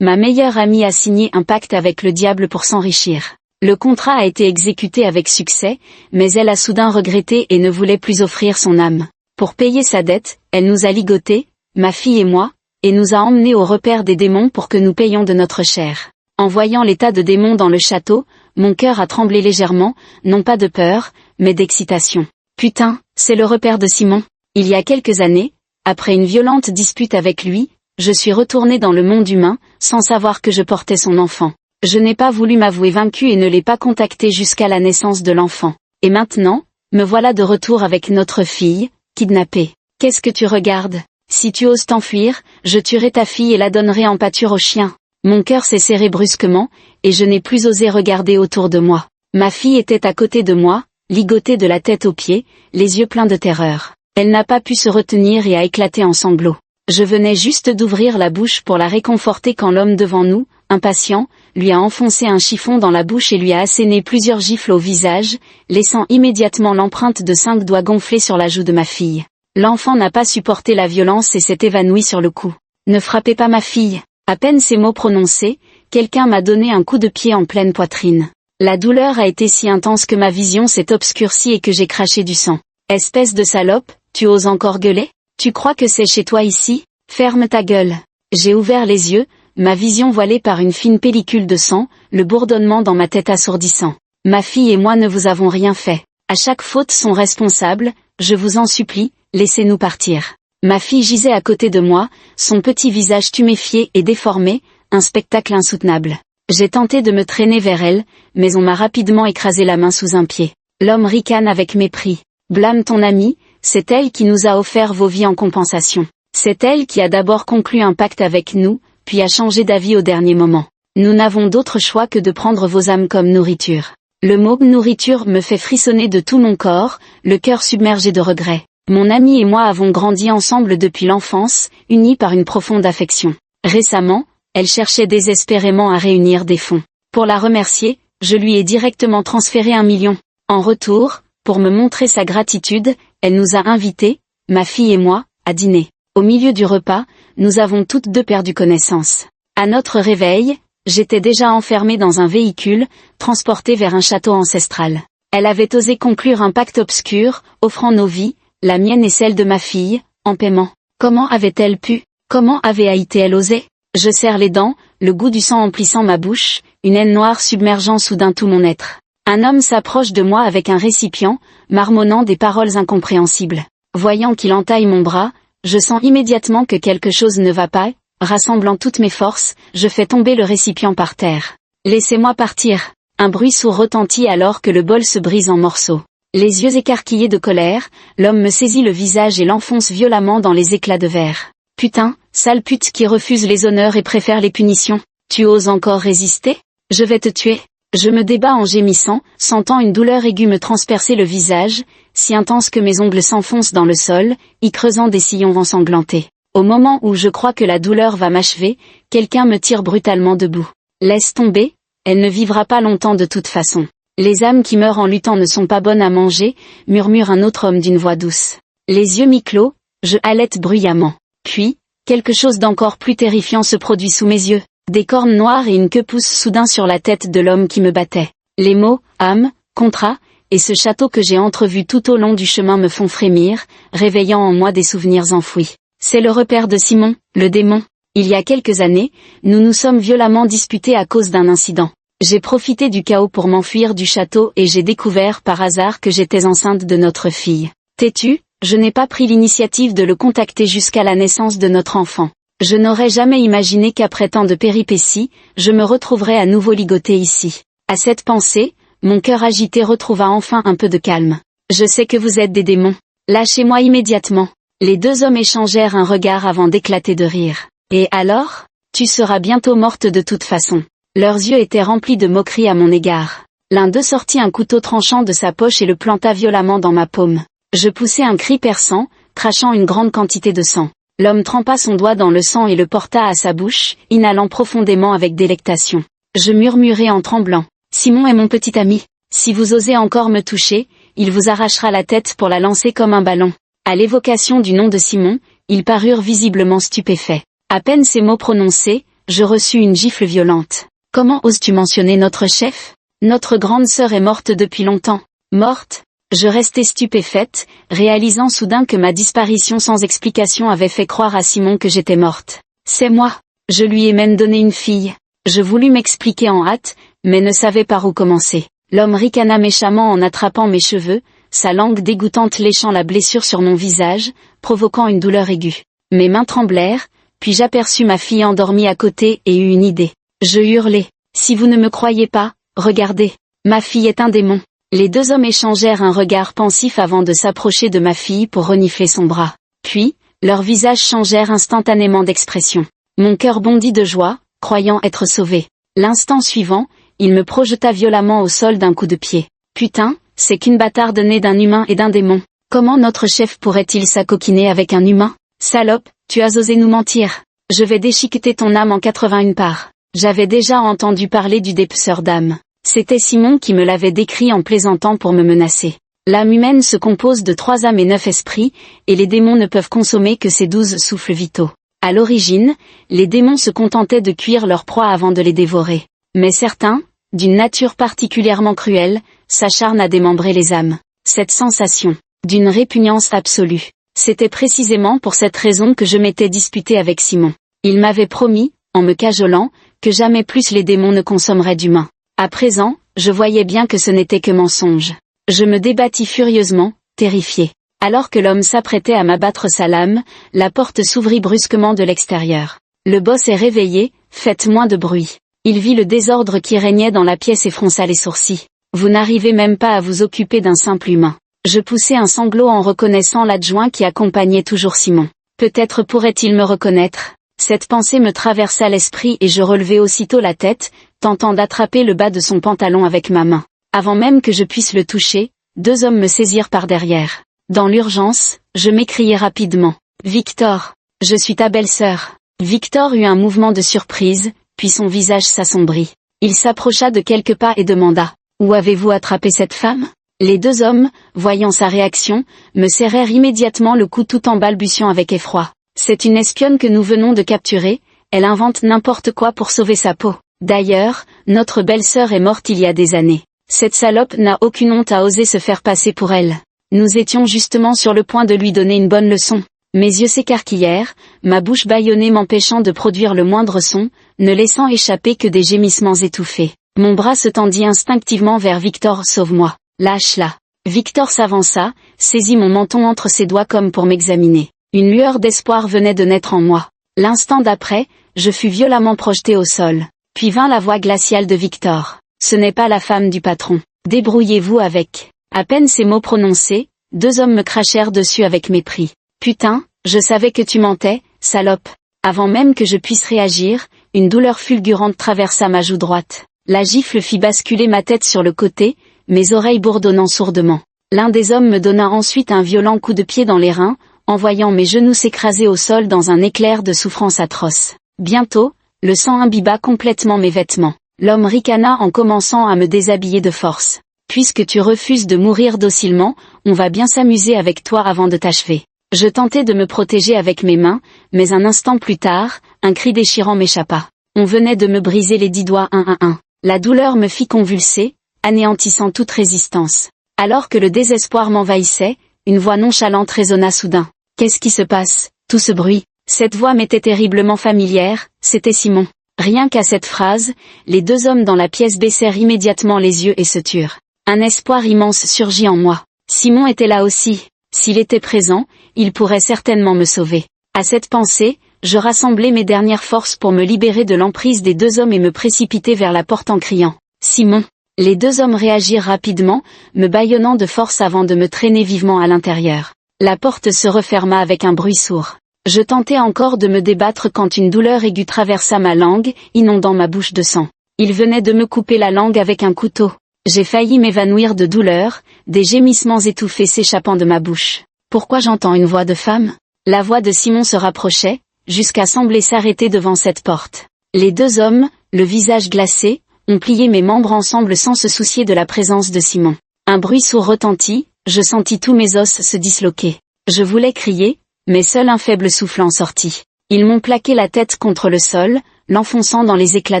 Ma meilleure amie a signé un pacte avec le diable pour s'enrichir. Le contrat a été exécuté avec succès, mais elle a soudain regretté et ne voulait plus offrir son âme. Pour payer sa dette, elle nous a ligotés, ma fille et moi, et nous a emmenés au repère des démons pour que nous payions de notre chair. En voyant l'état de démons dans le château, mon cœur a tremblé légèrement, non pas de peur, mais d'excitation. Putain, c'est le repère de Simon. Il y a quelques années, après une violente dispute avec lui, je suis retournée dans le monde humain, sans savoir que je portais son enfant. Je n'ai pas voulu m'avouer vaincue et ne l'ai pas contacté jusqu'à la naissance de l'enfant. Et maintenant, me voilà de retour avec notre fille, kidnappée. Qu'est-ce que tu regardes? Si tu oses t'enfuir, je tuerai ta fille et la donnerai en pâture aux chiens. Mon cœur s'est serré brusquement, et je n'ai plus osé regarder autour de moi. Ma fille était à côté de moi, ligotée de la tête aux pieds, les yeux pleins de terreur. Elle n'a pas pu se retenir et a éclaté en sanglots. Je venais juste d'ouvrir la bouche pour la réconforter quand l'homme devant nous, impatient, lui a enfoncé un chiffon dans la bouche et lui a asséné plusieurs gifles au visage, laissant immédiatement l'empreinte de 5 doigts gonflés sur la joue de ma fille. L'enfant n'a pas supporté la violence et s'est évanoui sur le coup. Ne frappez pas ma fille. À peine ces mots prononcés, quelqu'un m'a donné un coup de pied en pleine poitrine. La douleur a été si intense que ma vision s'est obscurcie et que j'ai craché du sang. Espèce de salope, tu oses encore gueuler? Tu crois que c'est chez toi ici? Ferme ta gueule. J'ai ouvert les yeux, ma vision voilée par une fine pellicule de sang, le bourdonnement dans ma tête assourdissant. Ma fille et moi ne vous avons rien fait. À chaque faute sont responsables, je vous en supplie, laissez-nous partir. Ma fille gisait à côté de moi, son petit visage tuméfié et déformé, un spectacle insoutenable. J'ai tenté de me traîner vers elle, mais on m'a rapidement écrasé la main sous un pied. L'homme ricane avec mépris. Blâme ton amie, c'est elle qui nous a offert vos vies en compensation. C'est elle qui a d'abord conclu un pacte avec nous, puis a changé d'avis au dernier moment. Nous n'avons d'autre choix que de prendre vos âmes comme nourriture. Le mot nourriture me fait frissonner de tout mon corps, le cœur submergé de regrets. Mon amie et moi avons grandi ensemble depuis l'enfance, unis par une profonde affection. Récemment, elle cherchait désespérément à réunir des fonds. Pour la remercier, je lui ai directement transféré 1 million. En retour, pour me montrer sa gratitude, elle nous a invités, ma fille et moi, à dîner. Au milieu du repas, nous avons toutes deux perdu connaissance. À notre réveil, j'étais déjà enfermée dans un véhicule, transportée vers un château ancestral. Elle avait osé conclure un pacte obscur, offrant nos vies, la mienne et celle de ma fille, en paiement. Comment avait-elle pu? Comment avait-elle osé? Je serre les dents, le goût du sang emplissant ma bouche, une haine noire submergeant soudain tout mon être. Un homme s'approche de moi avec un récipient, marmonnant des paroles incompréhensibles. Voyant qu'il entaille mon bras, je sens immédiatement que quelque chose ne va pas, rassemblant toutes mes forces, je fais tomber le récipient par terre. Laissez-moi partir. Un bruit sourd retentit alors que le bol se brise en morceaux. Les yeux écarquillés de colère, l'homme me saisit le visage et l'enfonce violemment dans les éclats de verre. Putain, sale pute qui refuse les honneurs et préfère les punitions. Tu oses encore résister? Je vais te tuer. Je me débats en gémissant, sentant une douleur aiguë me transpercer le visage, si intense que mes ongles s'enfoncent dans le sol, y creusant des sillons ensanglantés. Au moment où je crois que la douleur va m'achever, quelqu'un me tire brutalement debout. Laisse tomber, elle ne vivra pas longtemps de toute façon. Les âmes qui meurent en luttant ne sont pas bonnes à manger, murmure un autre homme d'une voix douce. Les yeux mi-clos, je halète bruyamment. Puis, quelque chose d'encore plus terrifiant se produit sous mes yeux. Des cornes noires et une queue poussent soudain sur la tête de l'homme qui me battait. Les mots, âme, contrat, et ce château que j'ai entrevu tout au long du chemin me font frémir, réveillant en moi des souvenirs enfouis. C'est le repère de Simon, le démon. Il y a quelques années, nous nous sommes violemment disputés à cause d'un incident. J'ai profité du chaos pour m'enfuir du château et j'ai découvert par hasard que j'étais enceinte de notre fille. Têtu, je n'ai pas pris l'initiative de le contacter jusqu'à la naissance de notre enfant. Je n'aurais jamais imaginé qu'après tant de péripéties, je me retrouverais à nouveau ligotée ici. À cette pensée, mon cœur agité retrouva enfin un peu de calme. Je sais que vous êtes des démons. Lâchez-moi immédiatement. Les deux hommes échangèrent un regard avant d'éclater de rire. Et alors? Tu seras bientôt morte de toute façon. Leurs yeux étaient remplis de moquerie à mon égard. L'un d'eux sortit un couteau tranchant de sa poche et le planta violemment dans ma paume. Je poussai un cri perçant, crachant une grande quantité de sang. L'homme trempa son doigt dans le sang et le porta à sa bouche, inhalant profondément avec délectation. Je murmurai en tremblant. Simon est mon petit ami. Si vous osez encore me toucher, il vous arrachera la tête pour la lancer comme un ballon. À l'évocation du nom de Simon, ils parurent visiblement stupéfaits. À peine ces mots prononcés, je reçus une gifle violente. Comment oses-tu mentionner notre chef? Notre grande sœur est morte depuis longtemps. Morte? Je restai stupéfaite, réalisant soudain que ma disparition sans explication avait fait croire à Simon que j'étais morte. C'est moi. Je lui ai même donné une fille. Je voulus m'expliquer en hâte, mais ne savais par où commencer. L'homme ricana méchamment en attrapant mes cheveux, sa langue dégoûtante léchant la blessure sur mon visage, provoquant une douleur aiguë. Mes mains tremblèrent, puis j'aperçus ma fille endormie à côté et eus une idée. Je hurlai. Si vous ne me croyez pas, regardez. Ma fille est un démon. Les deux hommes échangèrent un regard pensif avant de s'approcher de ma fille pour renifler son bras. Puis, leurs visages changèrent instantanément d'expression. Mon cœur bondit de joie, croyant être sauvé. L'instant suivant, il me projeta violemment au sol d'un coup de pied. Putain, c'est qu'une bâtarde née d'un humain et d'un démon. Comment notre chef pourrait-il s'acoquiner avec un humain? Salope, tu as osé nous mentir. Je vais déchiqueter ton âme en 81 parts. J'avais déjà entendu parler du dépeceur d'âme. C'était Simon qui me l'avait décrit en plaisantant pour me menacer. L'âme humaine se compose de 3 âmes et 9 esprits, et les démons ne peuvent consommer que ces 12 souffles vitaux. À l'origine, les démons se contentaient de cuire leurs proies avant de les dévorer. Mais certains, d'une nature particulièrement cruelle, s'acharnent à démembrer les âmes. Cette sensation, d'une répugnance absolue. C'était précisément pour cette raison que je m'étais disputé avec Simon. Il m'avait promis, en me cajolant, que jamais plus les démons ne consommeraient d'humains. À présent, je voyais bien que ce n'était que mensonge. Je me débattis furieusement, terrifié. Alors que l'homme s'apprêtait à m'abattre sa lame, la porte s'ouvrit brusquement de l'extérieur. Le boss est réveillé, faites moins de bruit. Il vit le désordre qui régnait dans la pièce et fronça les sourcils. Vous n'arrivez même pas à vous occuper d'un simple humain. Je poussai un sanglot en reconnaissant l'adjoint qui accompagnait toujours Simon. Peut-être pourrait-il me reconnaître. Cette pensée me traversa l'esprit et je relevai aussitôt la tête, tentant d'attraper le bas de son pantalon avec ma main. Avant même que je puisse le toucher, 2 hommes me saisirent par derrière. Dans l'urgence, je m'écriai rapidement. Victor, je suis ta belle-sœur. Victor eut un mouvement de surprise, puis son visage s'assombrit. Il s'approcha de quelques pas et demanda. Où avez-vous attrapé cette femme? Les 2 hommes, voyant sa réaction, me serrèrent immédiatement le cou tout en balbutiant avec effroi. C'est une espionne que nous venons de capturer, elle invente n'importe quoi pour sauver sa peau. D'ailleurs, notre belle-sœur est morte il y a des années. Cette salope n'a aucune honte à oser se faire passer pour elle. Nous étions justement sur le point de lui donner une bonne leçon. Mes yeux s'écarquillèrent, ma bouche bâillonnée m'empêchant de produire le moindre son, ne laissant échapper que des gémissements étouffés. Mon bras se tendit instinctivement vers Victor. Sauve-moi. Lâche-la. Victor s'avança, saisit mon menton entre ses doigts comme pour m'examiner. Une lueur d'espoir venait de naître en moi. L'instant d'après, je fus violemment projeté au sol. Puis vint la voix glaciale de Victor. Ce n'est pas la femme du patron. Débrouillez-vous avec. À peine ces mots prononcés, 2 hommes me crachèrent dessus avec mépris. Putain, je savais que tu mentais, salope. Avant même que je puisse réagir, une douleur fulgurante traversa ma joue droite. La gifle fit basculer ma tête sur le côté, mes oreilles bourdonnant sourdement. L'un des hommes me donna ensuite un violent coup de pied dans les reins, envoyant mes genoux s'écraser au sol dans un éclair de souffrance atroce. Bientôt, le sang imbiba complètement mes vêtements. L'homme ricana en commençant à me déshabiller de force. Puisque tu refuses de mourir docilement, on va bien s'amuser avec toi avant de t'achever. Je tentai de me protéger avec mes mains, mais un instant plus tard, un cri déchirant m'échappa. On venait de me briser les 10 doigts un à un. La douleur me fit convulser, anéantissant toute résistance. Alors que le désespoir m'envahissait, une voix nonchalante résonna soudain. Qu'est-ce qui se passe? Tout ce bruit. Cette voix m'était terriblement familière, c'était Simon. Rien qu'à cette phrase, les 2 hommes dans la pièce baissèrent immédiatement les yeux et se turent. Un espoir immense surgit en moi. Simon était là aussi. S'il était présent, il pourrait certainement me sauver. À cette pensée, je rassemblai mes dernières forces pour me libérer de l'emprise des 2 hommes et me précipiter vers la porte en criant. Simon. Les 2 hommes réagirent rapidement, me bâillonnant de force avant de me traîner vivement à l'intérieur. La porte se referma avec un bruit sourd. Je tentais encore de me débattre quand une douleur aiguë traversa ma langue, inondant ma bouche de sang. Il venait de me couper la langue avec un couteau. J'ai failli m'évanouir de douleur, des gémissements étouffés s'échappant de ma bouche. Pourquoi j'entends une voix de femme? La voix de Simon se rapprochait, jusqu'à sembler s'arrêter devant cette porte. Les 2 hommes, le visage glacé, ont plié mes membres ensemble sans se soucier de la présence de Simon. Un bruit sourd retentit, je sentis tous mes os se disloquer. Je voulais crier, mais seul un faible souffle en sortit. Ils m'ont plaqué la tête contre le sol, l'enfonçant dans les éclats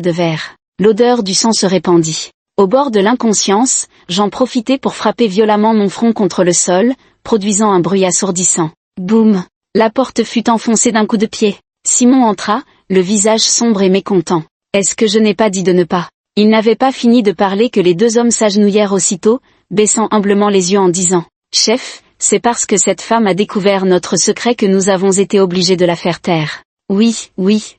de verre. L'odeur du sang se répandit. Au bord de l'inconscience, j'en profitai pour frapper violemment mon front contre le sol, produisant un bruit assourdissant. Boum! La porte fut enfoncée d'un coup de pied. Simon entra, le visage sombre et mécontent. Est-ce que je n'ai pas dit de ne pas? Il n'avait pas fini de parler que les deux hommes s'agenouillèrent aussitôt, baissant humblement les yeux en disant « Chef, c'est parce que cette femme a découvert notre secret que nous avons été obligés de la faire taire. Oui,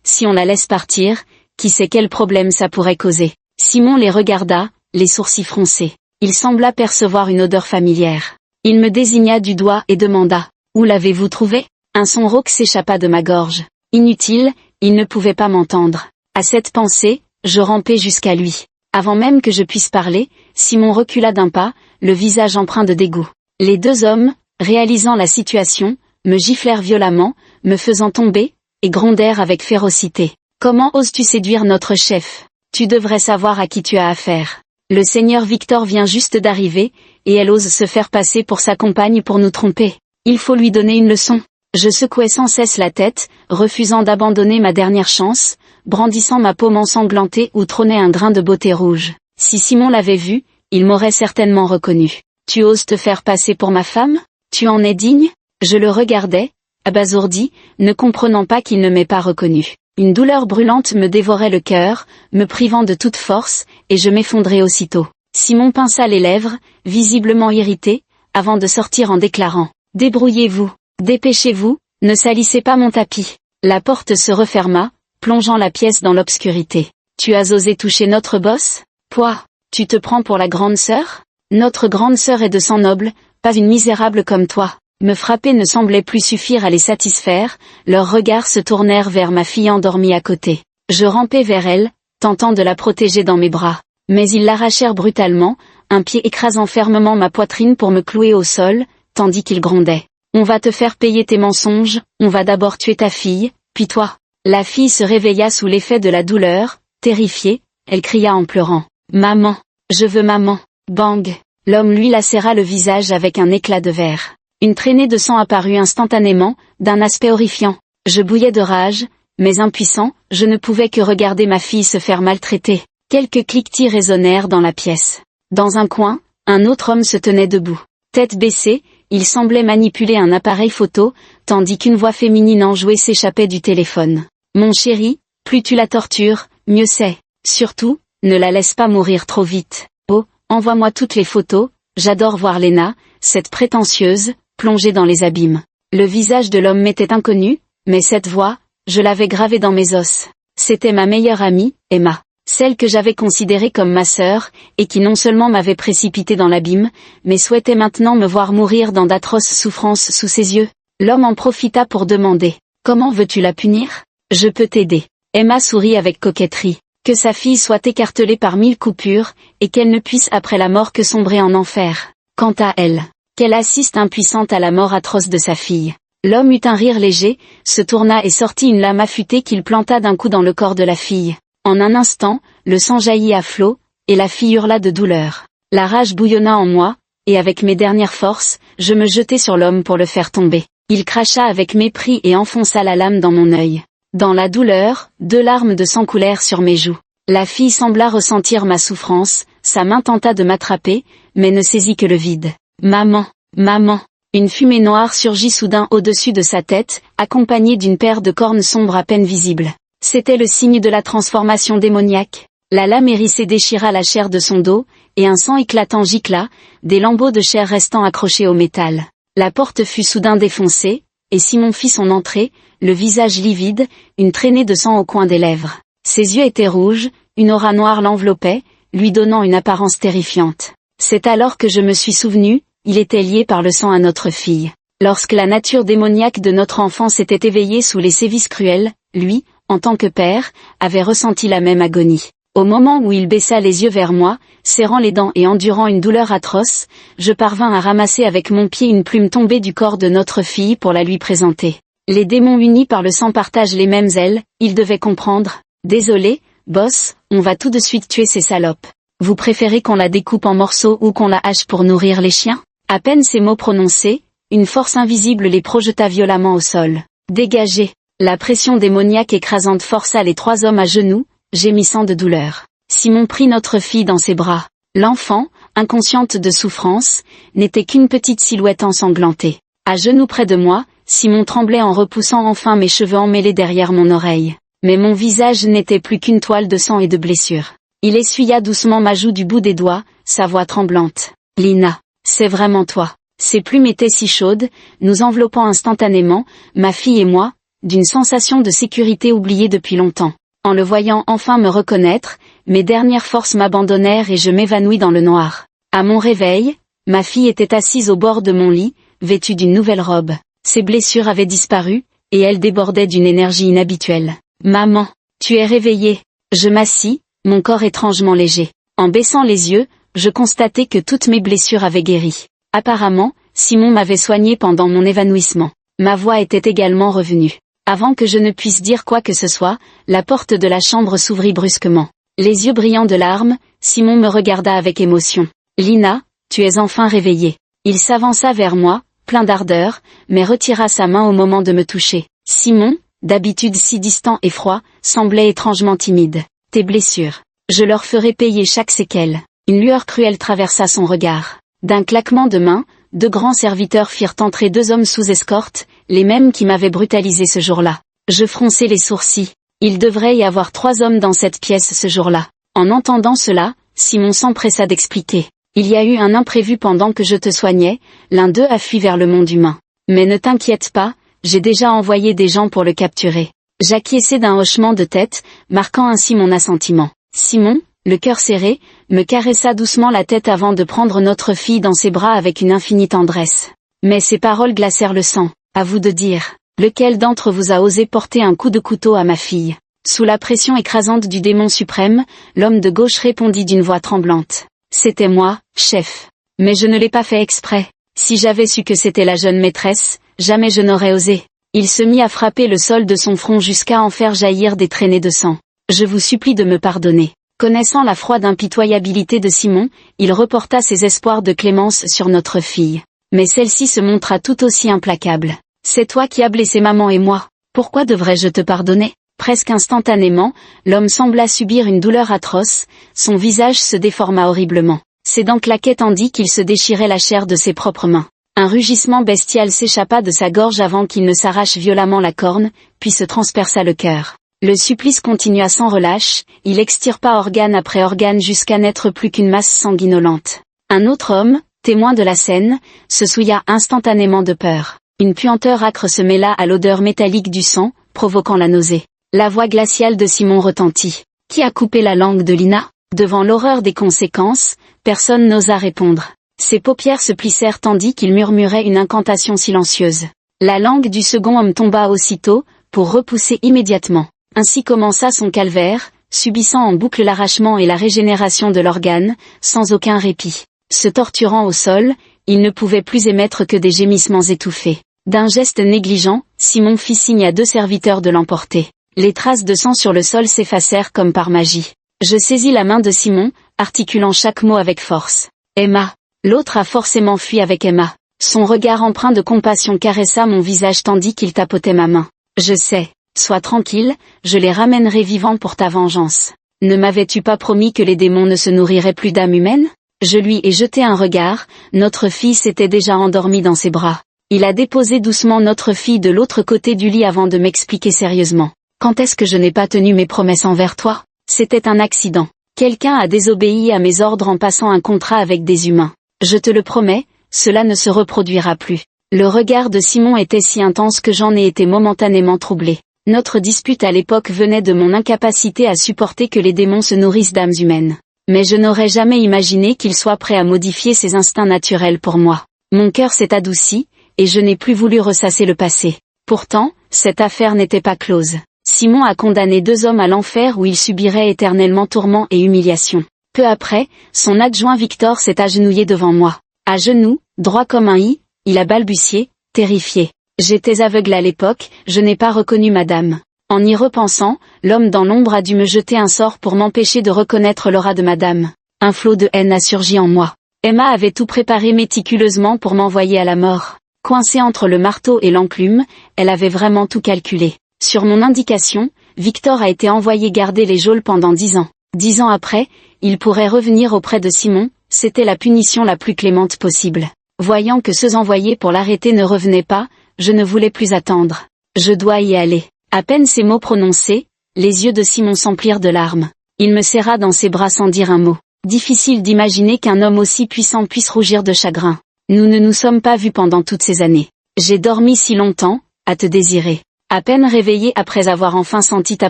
si on la laisse partir, qui sait quel problème ça pourrait causer. » Simon les regarda, les sourcils froncés. Il sembla percevoir une odeur familière. Il me désigna du doigt et demanda « Où l'avez-vous trouvé ?» Un son rauque s'échappa de ma gorge. Inutile, il ne pouvait pas m'entendre. À cette pensée, je rampai jusqu'à lui. Avant même que je puisse parler, Simon recula d'un pas, le visage empreint de dégoût. Les deux hommes, réalisant la situation, me giflèrent violemment, me faisant tomber, et grondèrent avec férocité. « Comment oses-tu séduire notre chef ? Tu devrais savoir à qui tu as affaire. Le seigneur Victor vient juste d'arriver, et elle ose se faire passer pour sa compagne pour nous tromper. Il faut lui donner une leçon. » Je secouais sans cesse la tête, refusant d'abandonner ma dernière chance, brandissant ma paume ensanglantée où trônait un grain de beauté rouge. Si Simon l'avait vu, il m'aurait certainement reconnu. « Tu oses te faire passer pour ma femme ? Tu en es digne ?» Je le regardais, abasourdi, ne comprenant pas qu'il ne m'ait pas reconnu. Une douleur brûlante me dévorait le cœur, me privant de toute force, et je m'effondrais aussitôt. Simon pinça les lèvres, visiblement irrité, avant de sortir en déclarant « Débrouillez-vous, dépêchez-vous, ne salissez pas mon tapis. » La porte se referma, plongeant la pièce dans l'obscurité. « Tu as osé toucher notre boss ? Quoi, tu te prends pour la grande sœur ? Notre grande sœur est de sang noble, pas une misérable comme toi. » Me frapper ne semblait plus suffire à les satisfaire, leurs regards se tournèrent vers ma fille endormie à côté. Je rampai vers elle, tentant de la protéger dans mes bras. Mais ils l'arrachèrent brutalement, un pied écrasant fermement ma poitrine pour me clouer au sol, tandis qu'ils grondaient. « On va te faire payer tes mensonges, on va d'abord tuer ta fille, puis toi. » La fille se réveilla sous l'effet de la douleur, terrifiée, elle cria en pleurant. « Maman, je veux maman. » Bang! L'homme lui lacéra le visage avec un éclat de verre. Une traînée de sang apparut instantanément, d'un aspect horrifiant. Je bouillais de rage, mais impuissant, je ne pouvais que regarder ma fille se faire maltraiter. Quelques cliquetis résonnèrent dans la pièce. Dans un coin, un autre homme se tenait debout. Tête baissée, il semblait manipuler un appareil photo, tandis qu'une voix féminine enjouée s'échappait du téléphone. « Mon chéri, plus tu la tortures, mieux c'est. Surtout, ne la laisse pas mourir trop vite. Oh, envoie-moi toutes les photos, j'adore voir Lena, cette prétentieuse, plongée dans les abîmes. » Le visage de l'homme m'était inconnu, mais cette voix, je l'avais gravée dans mes os. C'était ma meilleure amie, Emma. Celle que j'avais considérée comme ma sœur, et qui non seulement m'avait précipité dans l'abîme, mais souhaitait maintenant me voir mourir dans d'atroces souffrances sous ses yeux. L'homme en profita pour demander « Comment veux-tu la punir ? Je peux t'aider. » Emma sourit avec coquetterie. Que sa fille soit écartelée par 1000 coupures, et qu'elle ne puisse après la mort que sombrer en enfer. Quant à elle, qu'elle assiste impuissante à la mort atroce de sa fille. L'homme eut un rire léger, se tourna et sortit une lame affûtée qu'il planta d'un coup dans le corps de la fille. En un instant, le sang jaillit à flots, et la fille hurla de douleur. La rage bouillonna en moi, et avec mes dernières forces, je me jetai sur l'homme pour le faire tomber. Il cracha avec mépris et enfonça la lame dans mon œil. Dans la douleur, 2 larmes de sang coulèrent sur mes joues. La fille sembla ressentir ma souffrance, sa main tenta de m'attraper, mais ne saisit que le vide. « Maman, maman !» Une fumée noire surgit soudain au-dessus de sa tête, accompagnée d'une paire de cornes sombres à peine visibles. C'était le signe de la transformation démoniaque. La lame hérissée déchira la chair de son dos, et un sang éclatant gicla, des lambeaux de chair restant accrochés au métal. La porte fut soudain défoncée, et Simon fit son entrée, le visage livide, une traînée de sang au coin des lèvres. Ses yeux étaient rouges, une aura noire l'enveloppait, lui donnant une apparence terrifiante. C'est alors que je me suis souvenu, il était lié par le sang à notre fille. Lorsque la nature démoniaque de notre enfant s'était éveillée sous les sévices cruels, lui, en tant que père, avait ressenti la même agonie. Au moment où il baissa les yeux vers moi, serrant les dents et endurant une douleur atroce, je parvins à ramasser avec mon pied une plume tombée du corps de notre fille pour la lui présenter. Les démons unis par le sang partagent les mêmes ailes, il devait comprendre. « Désolé, boss, on va tout de suite tuer ces salopes. Vous préférez qu'on la découpe en morceaux ou qu'on la hache pour nourrir les chiens ?» À peine ces mots prononcés, une force invisible les projeta violemment au sol. « Dégagez !» La pression démoniaque écrasante força les 3 hommes à genoux, gémissant de douleur. Simon prit notre fille dans ses bras. L'enfant, inconsciente de souffrance, n'était qu'une petite silhouette ensanglantée. À genoux près de moi, Simon tremblait en repoussant enfin mes cheveux emmêlés derrière mon oreille. Mais mon visage n'était plus qu'une toile de sang et de blessures. Il essuya doucement ma joue du bout des doigts, sa voix tremblante. « Lina, c'est vraiment toi. » Ses plumes étaient si chaudes, nous enveloppant instantanément, ma fille et moi, d'une sensation de sécurité oubliée depuis longtemps. En le voyant enfin me reconnaître, mes dernières forces m'abandonnèrent et je m'évanouis dans le noir. À mon réveil, ma fille était assise au bord de mon lit, vêtue d'une nouvelle robe. Ses blessures avaient disparu, et elle débordait d'une énergie inhabituelle. « Maman, tu es réveillée !» Je m'assis, mon corps étrangement léger. En baissant les yeux, je constatai que toutes mes blessures avaient guéri. Apparemment, Simon m'avait soigné pendant mon évanouissement. Ma voix était également revenue. Avant que je ne puisse dire quoi que ce soit, la porte de la chambre s'ouvrit brusquement. Les yeux brillants de larmes, Simon me regarda avec émotion. « Lina, tu es enfin réveillée. » Il s'avança vers moi, plein d'ardeur, mais retira sa main au moment de me toucher. Simon, d'habitude si distant et froid, semblait étrangement timide. « Tes blessures. Je leur ferai payer chaque séquelle. » Une lueur cruelle traversa son regard. D'un claquement de main, 2 grands serviteurs firent entrer 2 hommes sous escorte, les mêmes qui m'avaient brutalisé ce jour-là. Je fronçai les sourcils. Il devrait y avoir 3 hommes dans cette pièce ce jour-là. En entendant cela, Simon s'empressa d'expliquer. Il y a eu un imprévu pendant que je te soignais, l'un d'eux a fui vers le monde humain. Mais ne t'inquiète pas, j'ai déjà envoyé des gens pour le capturer. J'acquiesçai d'un hochement de tête, marquant ainsi mon assentiment. Simon, le cœur serré, me caressa doucement la tête avant de prendre notre fille dans ses bras avec une infinie tendresse. Mais ces paroles glacèrent le sang. À vous de dire, lequel d'entre vous a osé porter un coup de couteau à ma fille? Sous la pression écrasante du démon suprême, l'homme de gauche répondit d'une voix tremblante. C'était moi, chef. Mais je ne l'ai pas fait exprès. Si j'avais su que c'était la jeune maîtresse, jamais je n'aurais osé. Il se mit à frapper le sol de son front jusqu'à en faire jaillir des traînées de sang. Je vous supplie de me pardonner. Connaissant la froide impitoyabilité de Simon, il reporta ses espoirs de clémence sur notre fille. Mais celle-ci se montra tout aussi implacable. C'est toi qui as blessé maman et moi. Pourquoi devrais-je te pardonner? Presque instantanément, l'homme sembla subir une douleur atroce, son visage se déforma horriblement. Ses dents claquaient tandis qu'il se déchirait la chair de ses propres mains. Un rugissement bestial s'échappa de sa gorge avant qu'il ne s'arrache violemment la corne, puis se transperça le cœur. Le supplice continua sans relâche, il extirpa organe après organe jusqu'à n'être plus qu'une masse sanguinolente. Un autre homme, témoin de la scène, se souilla instantanément de peur. Une puanteur âcre se mêla à l'odeur métallique du sang, provoquant la nausée. La voix glaciale de Simon retentit. « Qui a coupé la langue de Lina ?» Devant l'horreur des conséquences, personne n'osa répondre. Ses paupières se plissèrent tandis qu'il murmurait une incantation silencieuse. La langue du second homme tomba aussitôt, pour repousser immédiatement. Ainsi commença son calvaire, subissant en boucle l'arrachement et la régénération de l'organe, sans aucun répit. Se torturant au sol, il ne pouvait plus émettre que des gémissements étouffés. D'un geste négligent, Simon fit signe à 2 serviteurs de l'emporter. Les traces de sang sur le sol s'effacèrent comme par magie. Je saisis la main de Simon, articulant chaque mot avec force. « Emma !» L'autre a forcément fui avec Emma. Son regard empreint de compassion caressa mon visage tandis qu'il tapotait ma main. « Je sais. Sois tranquille, je les ramènerai vivants pour ta vengeance. Ne m'avais-tu pas promis que les démons ne se nourriraient plus d'âmes humaines ?» Je lui ai jeté un regard, notre fille s'était déjà endormie dans ses bras. Il a déposé doucement notre fille de l'autre côté du lit avant de m'expliquer sérieusement. « Quand est-ce que je n'ai pas tenu mes promesses envers toi? C'était un accident. Quelqu'un a désobéi à mes ordres en passant un contrat avec des humains. Je te le promets, cela ne se reproduira plus. » Le regard de Simon était si intense que j'en ai été momentanément troublé. Notre dispute à l'époque venait de mon incapacité à supporter que les démons se nourrissent d'âmes humaines. Mais je n'aurais jamais imaginé qu'il soit prêt à modifier ses instincts naturels pour moi. Mon cœur s'est adouci, et je n'ai plus voulu ressasser le passé. Pourtant, cette affaire n'était pas close. Simon a condamné 2 hommes à l'enfer où ils subiraient éternellement tourments et humiliations. Peu après, son adjoint Victor s'est agenouillé devant moi. À genoux, droit comme un i, il a balbutié, terrifié. J'étais aveugle à l'époque, je n'ai pas reconnu madame. En y repensant, l'homme dans l'ombre a dû me jeter un sort pour m'empêcher de reconnaître l'aura de madame. Un flot de haine a surgi en moi. Emma avait tout préparé méticuleusement pour m'envoyer à la mort. Coincée entre le marteau et l'enclume, elle avait vraiment tout calculé. Sur mon indication, Victor a été envoyé garder les geôles pendant 10 ans. 10 ans après, il pourrait revenir auprès de Simon, c'était la punition la plus clémente possible. Voyant que ceux envoyés pour l'arrêter ne revenaient pas, je ne voulais plus attendre. Je dois y aller. À peine ces mots prononcés, les yeux de Simon s'emplirent de larmes. Il me serra dans ses bras sans dire un mot. Difficile d'imaginer qu'un homme aussi puissant puisse rougir de chagrin. Nous ne nous sommes pas vus pendant toutes ces années. J'ai dormi si longtemps, à te désirer. À peine réveillé après avoir enfin senti ta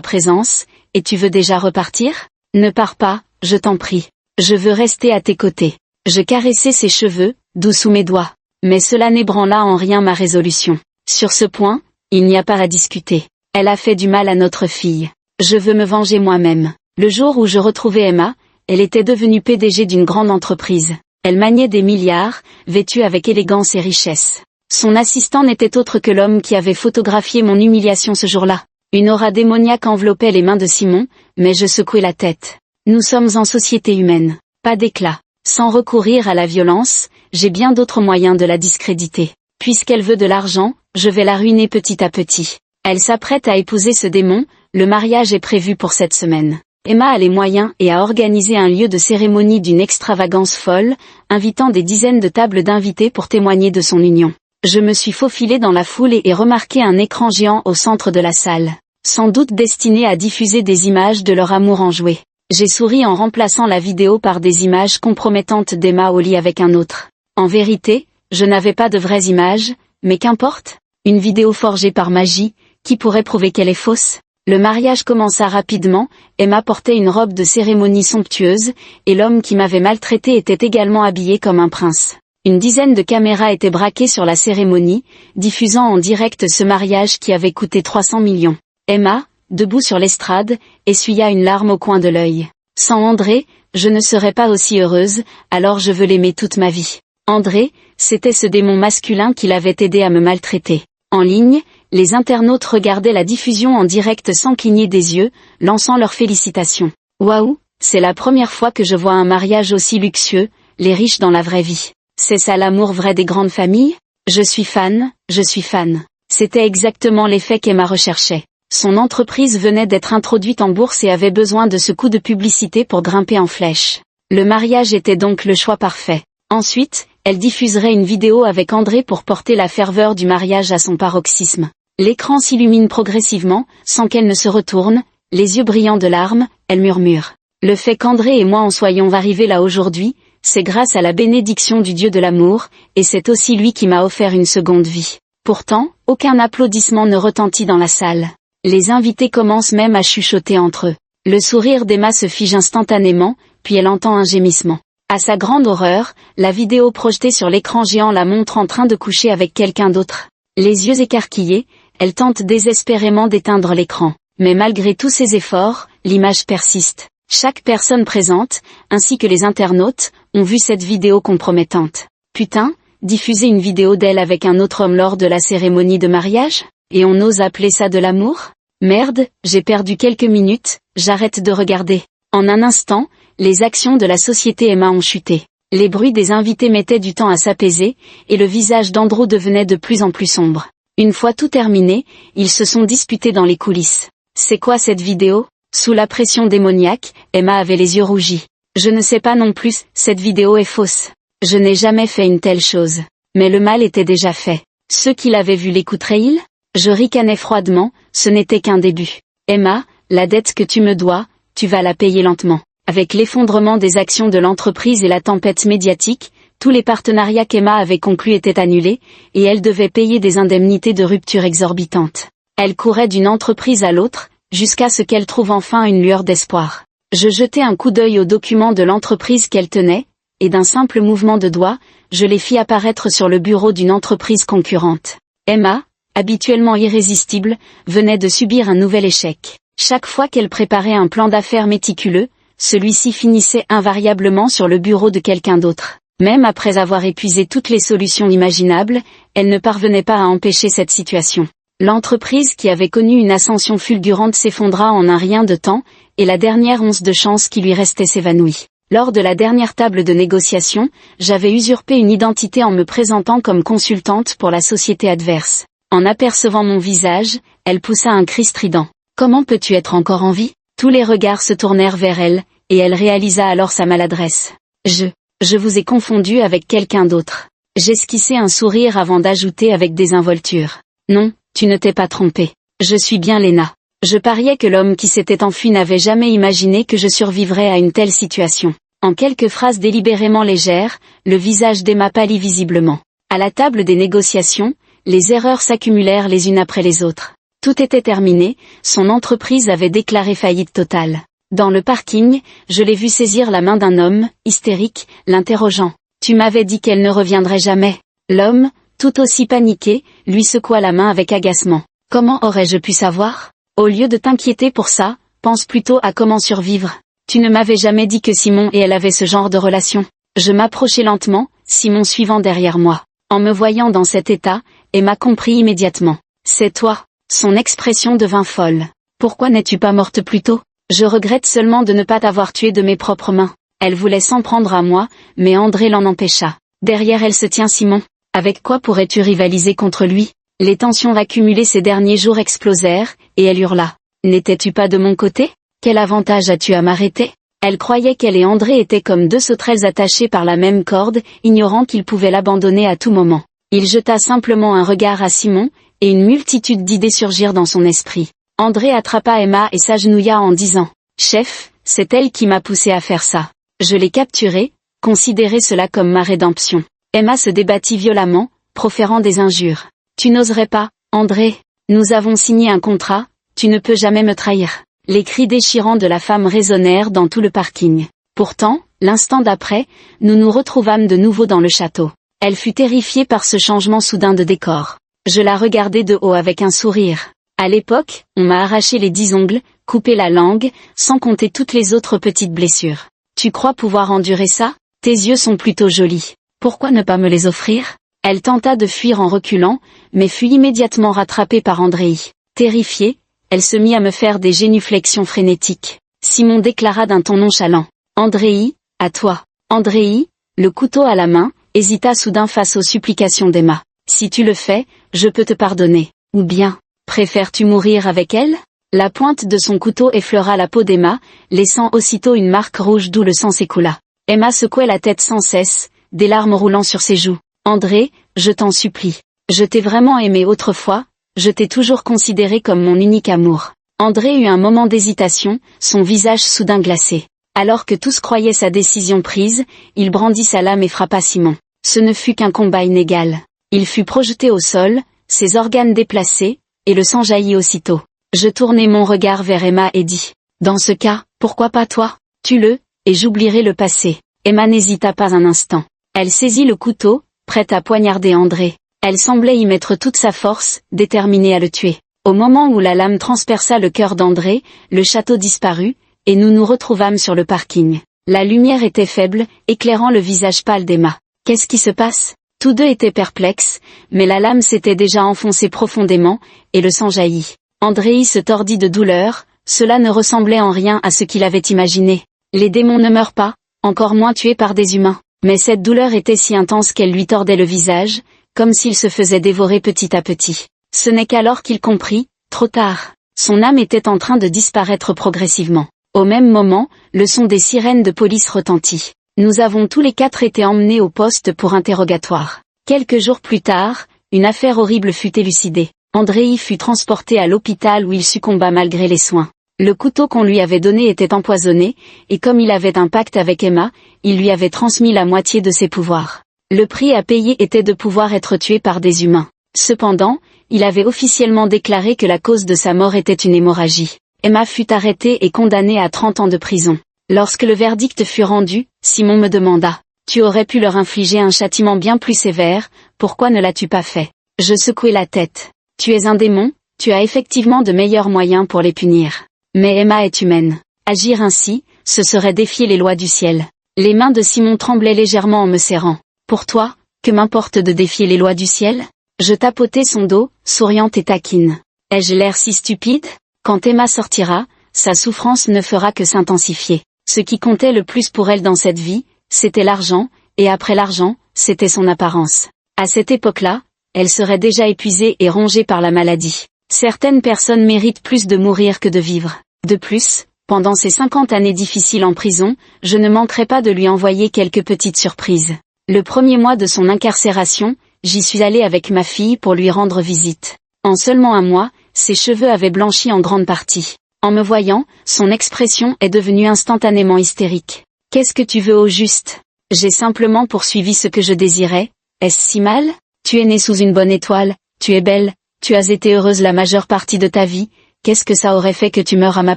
présence, et tu veux déjà repartir? Ne pars pas, je t'en prie. Je veux rester à tes côtés. Je caressai ses cheveux, doux sous mes doigts. Mais cela n'ébranla en rien ma résolution. Sur ce point, il n'y a pas à discuter. Elle a fait du mal à notre fille. Je veux me venger moi-même. Le jour où je retrouvai Emma, elle était devenue PDG d'une grande entreprise. Elle maniait des milliards, vêtue avec élégance et richesse. Son assistant n'était autre que l'homme qui avait photographié mon humiliation ce jour-là. Une aura démoniaque enveloppait les mains de Simon, mais je secouai la tête. Nous sommes en société humaine. Pas d'éclat. Sans recourir à la violence, j'ai bien d'autres moyens de la discréditer. Puisqu'elle veut de l'argent, je vais la ruiner petit à petit. Elle s'apprête à épouser ce démon, le mariage est prévu pour cette semaine. Emma a les moyens et a organisé un lieu de cérémonie d'une extravagance folle, invitant des dizaines de tables d'invités pour témoigner de son union. Je me suis faufilé dans la foule et ai remarqué un écran géant au centre de la salle, sans doute destiné à diffuser des images de leur amour enjoué. J'ai souri en remplaçant la vidéo par des images compromettantes d'Emma au lit avec un autre. En vérité, je n'avais pas de vraies images, mais qu'importe. Une vidéo forgée par magie, qui pourrait prouver qu'elle est fausse? Le mariage commença rapidement, Emma portait une robe de cérémonie somptueuse, et l'homme qui m'avait maltraité était également habillé comme un prince. Une dizaine de caméras étaient braquées sur la cérémonie, diffusant en direct ce mariage qui avait coûté 300 millions. Emma, debout sur l'estrade, essuya une larme au coin de l'œil. Sans André, je ne serais pas aussi heureuse, alors je veux l'aimer toute ma vie. André, c'était ce démon masculin qui l'avait aidé à me maltraiter. En ligne, les internautes regardaient la diffusion en direct sans cligner des yeux, lançant leurs félicitations. Waouh, c'est la première fois que je vois un mariage aussi luxueux, les riches dans la vraie vie. C'est ça l'amour vrai des grandes familles? Je suis fan, je suis fan. C'était exactement l'effet qu'Emma recherchait. Son entreprise venait d'être introduite en bourse et avait besoin de ce coup de publicité pour grimper en flèche. Le mariage était donc le choix parfait. Ensuite, elle diffuserait une vidéo avec André pour porter la ferveur du mariage à son paroxysme. L'écran s'illumine progressivement, sans qu'elle ne se retourne, les yeux brillants de larmes, elle murmure. Le fait qu'André et moi en soyons arrivés là aujourd'hui, c'est grâce à la bénédiction du Dieu de l'amour, et c'est aussi lui qui m'a offert une seconde vie. Pourtant, aucun applaudissement ne retentit dans la salle. Les invités commencent même à chuchoter entre eux. Le sourire d'Emma se fige instantanément, puis elle entend un gémissement. À sa grande horreur, la vidéo projetée sur l'écran géant la montre en train de coucher avec quelqu'un d'autre. Les yeux écarquillés, elle tente désespérément d'éteindre l'écran. Mais malgré tous ses efforts, l'image persiste. Chaque personne présente, ainsi que les internautes, ont vu cette vidéo compromettante. Putain, diffuser une vidéo d'elle avec un autre homme lors de la cérémonie de mariage? Et on ose appeler ça de l'amour? Merde, j'ai perdu quelques minutes, j'arrête de regarder. En un instant, les actions de la société Emma ont chuté. Les bruits des invités mettaient du temps à s'apaiser, et le visage d'Andrew devenait de plus en plus sombre. Une fois tout terminé, ils se sont disputés dans les coulisses. C'est quoi cette vidéo? Sous la pression démoniaque, Emma avait les yeux rougis. Je ne sais pas non plus, cette vidéo est fausse. Je n'ai jamais fait une telle chose. Mais le mal était déjà fait. Ceux qui l'avaient vu l'écouteraient-ils? Je ricanais froidement, ce n'était qu'un début. Emma, la dette que tu me dois, tu vas la payer lentement. Avec l'effondrement des actions de l'entreprise et la tempête médiatique, tous les partenariats qu'Emma avait conclus étaient annulés, et elle devait payer des indemnités de rupture exorbitantes. Elle courait d'une entreprise à l'autre, jusqu'à ce qu'elle trouve enfin une lueur d'espoir. Je jetai un coup d'œil aux documents de l'entreprise qu'elle tenait, et d'un simple mouvement de doigt, je les fis apparaître sur le bureau d'une entreprise concurrente. Emma, habituellement irrésistible, venait de subir un nouvel échec. Chaque fois qu'elle préparait un plan d'affaires méticuleux, celui-ci finissait invariablement sur le bureau de quelqu'un d'autre. Même après avoir épuisé toutes les solutions imaginables, elle ne parvenait pas à empêcher cette situation. L'entreprise qui avait connu une ascension fulgurante s'effondra en un rien de temps, et la dernière once de chance qui lui restait s'évanouit. Lors de la dernière table de négociation, j'avais usurpé une identité en me présentant comme consultante pour la société adverse. En apercevant mon visage, elle poussa un cri strident. Comment peux-tu être encore en vie? Tous les regards se tournèrent vers elle, et elle réalisa alors sa maladresse. Je vous ai confondu avec quelqu'un d'autre. J'esquissai un sourire avant d'ajouter avec désinvolture. Non, tu ne t'es pas trompé. Je suis bien Lena. Je pariais que l'homme qui s'était enfui n'avait jamais imaginé que je survivrais à une telle situation. En quelques phrases délibérément légères, le visage d'Emma pâlit visiblement. À la table des négociations, les erreurs s'accumulèrent les unes après les autres. Tout était terminé, son entreprise avait déclaré faillite totale. Dans le parking, je l'ai vu saisir la main d'un homme, hystérique, l'interrogeant. « Tu m'avais dit qu'elle ne reviendrait jamais. » L'homme, tout aussi paniqué, lui secoua la main avec agacement. « Comment aurais-je pu savoir? Au lieu de t'inquiéter pour ça, pense plutôt à comment survivre. Tu ne m'avais jamais dit que Simon et elle avaient ce genre de relation. » Je m'approchai lentement, Simon suivant derrière moi. En me voyant dans cet état, Emma comprit immédiatement. « C'est toi. » Son expression devint folle. « Pourquoi n'es-tu pas morte plus tôt? Je regrette seulement de ne pas t'avoir tué de mes propres mains. » Elle voulait s'en prendre à moi, mais André l'en empêcha. Derrière elle se tient Simon. Avec quoi pourrais-tu rivaliser contre lui? Les tensions accumulées ces derniers jours explosèrent, et elle hurla. « N'étais-tu pas de mon côté? Quel avantage as-tu à m'arrêter? » Elle croyait qu'elle et André étaient comme deux sauterelles attachées par la même corde, ignorant qu'il pouvait l'abandonner à tout moment. Il jeta simplement un regard à Simon, et une multitude d'idées surgirent dans son esprit. André attrapa Emma et s'agenouilla en disant « Chef, c'est elle qui m'a poussé à faire ça. Je l'ai capturée, considérez cela comme ma rédemption. » Emma se débattit violemment, proférant des injures. « Tu n'oserais pas, André. Nous avons signé un contrat, tu ne peux jamais me trahir. » Les cris déchirants de la femme résonnèrent dans tout le parking. Pourtant, l'instant d'après, nous nous retrouvâmes de nouveau dans le château. Elle fut terrifiée par ce changement soudain de décor. Je la regardai de haut avec un sourire. À l'époque, on m'a arraché les 10 ongles, coupé la langue, sans compter toutes les autres petites blessures. Tu crois pouvoir endurer ça? Tes yeux sont plutôt jolis. Pourquoi ne pas me les offrir? Elle tenta de fuir en reculant, mais fut immédiatement rattrapée par Andrei. Terrifiée, elle se mit à me faire des génuflexions frénétiques. Simon déclara d'un ton nonchalant. « Andrei, à toi. » Andrei, le couteau à la main, hésita soudain face aux supplications d'Emma. « Si tu le fais, je peux te pardonner. Ou bien, préfères-tu mourir avec elle ?» La pointe de son couteau effleura la peau d'Emma, laissant aussitôt une marque rouge d'où le sang s'écoula. Emma secouait la tête sans cesse, des larmes roulant sur ses joues. « André, je t'en supplie. Je t'ai vraiment aimé autrefois, je t'ai toujours considéré comme mon unique amour. » André eut un moment d'hésitation, son visage soudain glacé. Alors que tous croyaient sa décision prise, il brandit sa lame et frappa Simon. Ce ne fut qu'un combat inégal. Il fut projeté au sol, ses organes déplacés, et le sang jaillit aussitôt. Je tournai mon regard vers Emma et dis, « Dans ce cas, pourquoi pas toi? Tue-le, et j'oublierai le passé. » Emma n'hésita pas un instant. Elle saisit le couteau, prête à poignarder André. Elle semblait y mettre toute sa force, déterminée à le tuer. Au moment où la lame transperça le cœur d'André, le château disparut, et nous nous retrouvâmes sur le parking. La lumière était faible, éclairant le visage pâle d'Emma. Qu'est-ce qui se passe? Tous deux étaient perplexes, mais la lame s'était déjà enfoncée profondément, et le sang jaillit. Andrei se tordit de douleur, cela ne ressemblait en rien à ce qu'il avait imaginé. Les démons ne meurent pas, encore moins tués par des humains. Mais cette douleur était si intense qu'elle lui tordait le visage, comme s'il se faisait dévorer petit à petit. Ce n'est qu'alors qu'il comprit, trop tard. Son âme était en train de disparaître progressivement. Au même moment, le son des sirènes de police retentit. Nous avons tous les 4 été emmenés au poste pour interrogatoire. Quelques jours plus tard, une affaire horrible fut élucidée. Andrei fut transporté à l'hôpital où il succomba malgré les soins. Le couteau qu'on lui avait donné était empoisonné, et comme il avait un pacte avec Emma, il lui avait transmis la moitié de ses pouvoirs. Le prix à payer était de pouvoir être tué par des humains. Cependant, il avait officiellement déclaré que la cause de sa mort était une hémorragie. Emma fut arrêtée et condamnée à 30 ans de prison. Lorsque le verdict fut rendu, Simon me demanda « Tu aurais pu leur infliger un châtiment bien plus sévère, pourquoi ne l'as-tu pas fait ?» Je secouai la tête. « Tu es un démon, tu as effectivement de meilleurs moyens pour les punir. Mais Emma est humaine. Agir ainsi, ce serait défier les lois du ciel. » Les mains de Simon tremblaient légèrement en me serrant. « Pour toi, que m'importe de défier les lois du ciel ?» Je tapotai son dos, souriante et taquine. « Ai-je l'air si stupide ? Quand Emma sortira, sa souffrance ne fera que s'intensifier. Ce qui comptait le plus pour elle dans cette vie, c'était l'argent, et après l'argent, c'était son apparence. À cette époque-là, elle serait déjà épuisée et rongée par la maladie. Certaines personnes méritent plus de mourir que de vivre. De plus, pendant ces 50 années difficiles en prison, je ne manquerai pas de lui envoyer quelques petites surprises. Le premier mois de son incarcération, j'y suis allée avec ma fille pour lui rendre visite. En seulement un mois, ses cheveux avaient blanchi en grande partie. En me voyant, son expression est devenue instantanément hystérique. « Qu'est-ce que tu veux au juste ? J'ai simplement poursuivi ce que je désirais. Est-ce si mal ? Tu es née sous une bonne étoile, tu es belle, tu as été heureuse la majeure partie de ta vie, qu'est-ce que ça aurait fait que tu meures à ma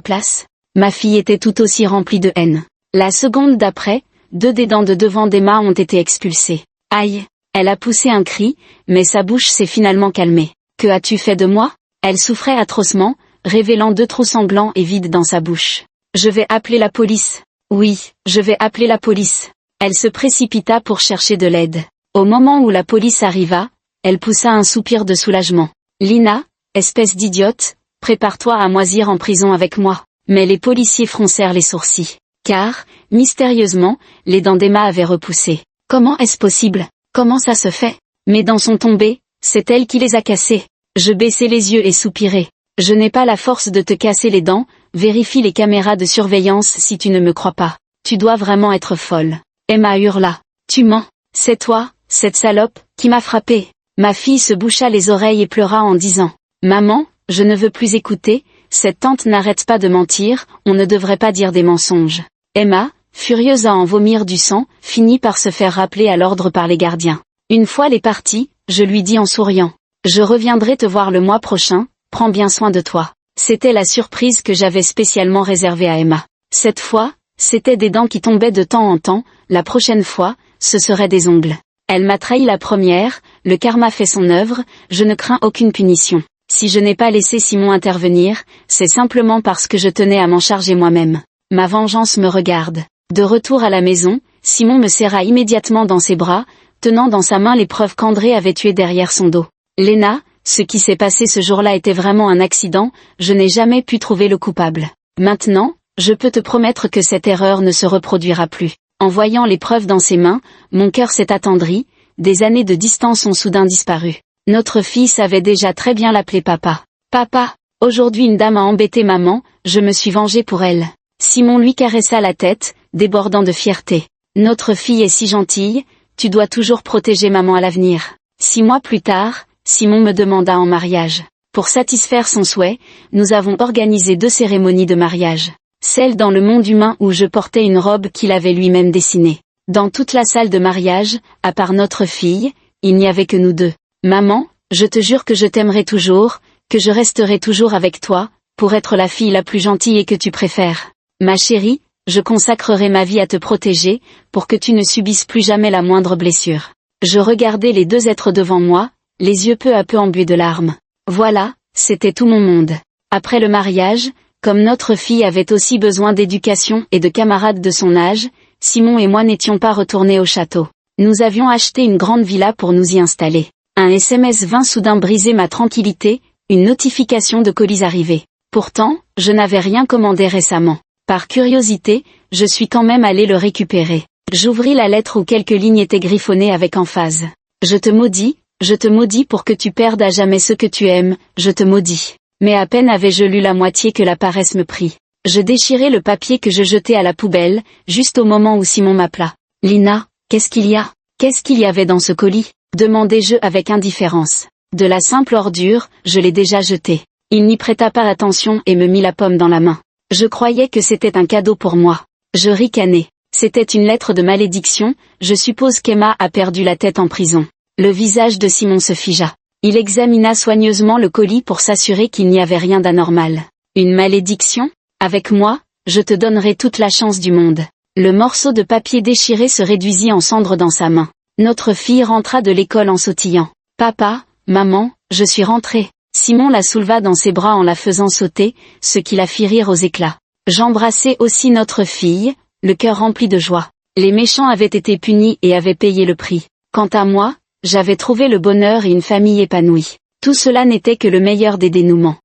place ?» Ma fille était tout aussi remplie de haine. La seconde d'après, 2 des dents de devant d'Emma ont été expulsées. Aïe ! Elle a poussé un cri, mais sa bouche s'est finalement calmée. « Que as-tu fait de moi ?» Elle souffrait atrocement, révélant 2 trous sanglants et vides dans sa bouche. « Je vais appeler la police. Oui, je vais appeler la police. » Elle se précipita pour chercher de l'aide. Au moment où la police arriva, elle poussa un soupir de soulagement. « Lina, espèce d'idiote, prépare-toi à moisir en prison avec moi. » Mais les policiers froncèrent les sourcils. Car, mystérieusement, les dents d'Emma avaient repoussé. Comment est-ce possible ? Comment ça se fait ? Mes dents sont tombées, c'est elle qui les a cassées. Je baissai les yeux et soupirai. Je n'ai pas la force de te casser les dents, vérifie les caméras de surveillance si tu ne me crois pas. Tu dois vraiment être folle. Emma hurla. Tu mens. C'est toi, cette salope, qui m'a frappée. Ma fille se boucha les oreilles et pleura en disant. Maman, je ne veux plus écouter. Cette tante n'arrête pas de mentir, on ne devrait pas dire des mensonges. Emma, furieuse à en vomir du sang, finit par se faire rappeler à l'ordre par les gardiens. Une fois les partis, je lui dis en souriant. Je reviendrai te voir le mois prochain, prends bien soin de toi. C'était la surprise que j'avais spécialement réservée à Emma. Cette fois, c'était des dents qui tombaient de temps en temps, la prochaine fois, ce seraient des ongles. Elle m'a trahi la première, le karma fait son œuvre, je ne crains aucune punition. Si je n'ai pas laissé Simon intervenir, c'est simplement parce que je tenais à m'en charger moi-même. Ma vengeance me regarde. De retour à la maison, Simon me serra immédiatement dans ses bras, tenant dans sa main les preuves qu'André avait tuées derrière son dos. Léna, ce qui s'est passé ce jour-là était vraiment un accident, je n'ai jamais pu trouver le coupable. Maintenant, je peux te promettre que cette erreur ne se reproduira plus. En voyant les preuves dans ses mains, mon cœur s'est attendri, des années de distance ont soudain disparu. Notre fille savait déjà très bien l'appeler papa. Papa, aujourd'hui une dame a embêté maman, je me suis vengée pour elle. Simon lui caressa la tête, débordant de fierté. Notre fille est si gentille, tu dois toujours protéger maman à l'avenir. 6 mois plus tard, Simon me demanda en mariage. Pour satisfaire son souhait, nous avons organisé 2 cérémonies de mariage. Celle dans le monde humain où je portais une robe qu'il avait lui-même dessinée. Dans toute la salle de mariage, à part notre fille, il n'y avait que nous 2. Maman, je te jure que je t'aimerai toujours, que je resterai toujours avec toi, pour être la fille la plus gentille et que tu préfères. Ma chérie, je consacrerai ma vie à te protéger, pour que tu ne subisses plus jamais la moindre blessure. Je regardais les 2 êtres devant moi, les yeux peu à peu embués de larmes. Voilà, c'était tout mon monde. Après le mariage, comme notre fille avait aussi besoin d'éducation et de camarades de son âge, Simon et moi n'étions pas retournés au château. Nous avions acheté une grande villa pour nous y installer. Un SMS vint soudain briser ma tranquillité, une notification de colis arrivé. Pourtant, je n'avais rien commandé récemment. Par curiosité, je suis quand même allé le récupérer. J'ouvris la lettre où quelques lignes étaient griffonnées avec emphase. Je te maudis pour que tu perdes à jamais ce que tu aimes, je te maudis. Mais à peine avais-je lu la moitié que la paresse me prit. Je déchirai le papier que je jetai à la poubelle, juste au moment où Simon m'appela. Lina, qu'est-ce qu'il y a ? Qu'est-ce qu'il y avait dans ce colis ? Demandai-je avec indifférence. De la simple ordure, je l'ai déjà jeté. Il n'y prêta pas attention et me mit la pomme dans la main. Je croyais que c'était un cadeau pour moi. Je ricanai. C'était une lettre de malédiction, je suppose qu'Emma a perdu la tête en prison. Le visage de Simon se figea. Il examina soigneusement le colis pour s'assurer qu'il n'y avait rien d'anormal. Une malédiction ? Avec moi, je te donnerai toute la chance du monde. Le morceau de papier déchiré se réduisit en cendres dans sa main. Notre fille rentra de l'école en sautillant. Papa, maman, je suis rentrée. Simon la souleva dans ses bras en la faisant sauter, ce qui la fit rire aux éclats. J'embrassai aussi notre fille, le cœur rempli de joie. Les méchants avaient été punis et avaient payé le prix. Quant à moi, j'avais trouvé le bonheur et une famille épanouie. Tout cela n'était que le meilleur des dénouements.